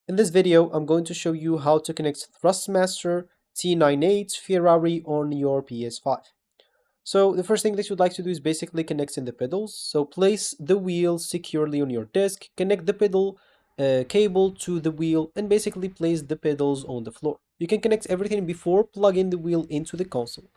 In this video, I'm going to show you how to connect Thrustmaster T98 Ferrari on your PS5. So the first thing that you'd like to do is basically connecting the pedals. So place the wheel securely on your desk, connect the pedal cable to the wheel, and basically place the pedals on the floor. You can connect everything before plugging the wheel into the console.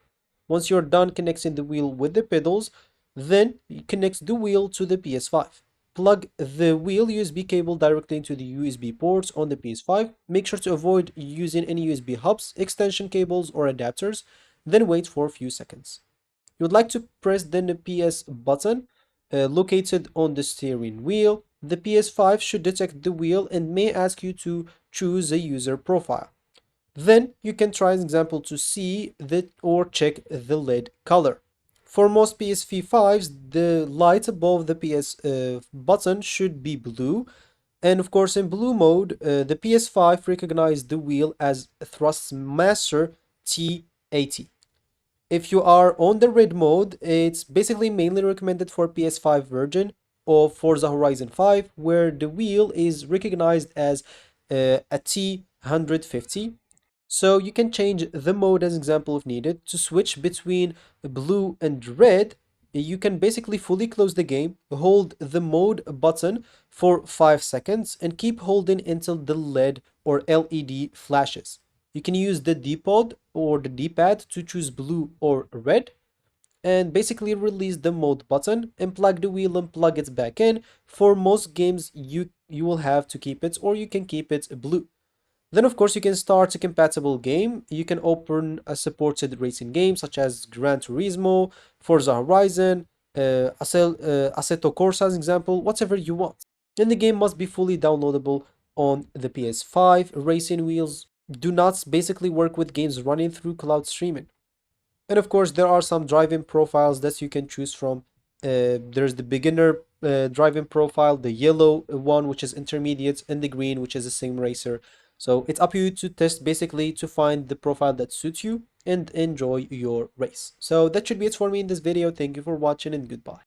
Once you're done connecting the wheel with the pedals, then you connect the wheel to the PS5. Plug the wheel USB cable directly into the USB ports on the PS5. Make sure to avoid using any USB hubs, extension cables, or adapters. Then wait for a few seconds. You would like to press the PS button located on the steering wheel. The PS5 should detect the wheel and may ask you to choose a user profile. Then you can try an example to see that or check the LED color. For most PS5s, the light above the PS button should be blue. And of course, in blue mode, the PS5 recognizes the wheel as Thrustmaster T80. If you are on the red mode, it's basically mainly recommended for PS5 version of Forza Horizon 5, where the wheel is recognized as a T150. So you can change the mode as example if needed. To switch between blue and red, you can basically fully close the game, hold the mode button for 5 seconds, and keep holding until the LED or LED flashes. You can use the D-pad or the D-pad to choose blue or red, and basically release the mode button and plug the wheel and plug it back in. For most games, you will have to keep it, or you can keep it blue. Then, of course, you can start a compatible game. You can open a supported racing game such as Gran Turismo, Forza Horizon, Assetto Corsa, as example, whatever you want. And the game must be fully downloadable on the PS5. Racing wheels do not basically work with games running through cloud streaming. And of course, there are some driving profiles that you can choose from. There's the beginner driving profile, the yellow one, which is intermediate, and the green, which is a sim racer. So it's up to you to test basically to find the profile that suits you and enjoy your race. So that should be it for me in this video. Thank you for watching and goodbye.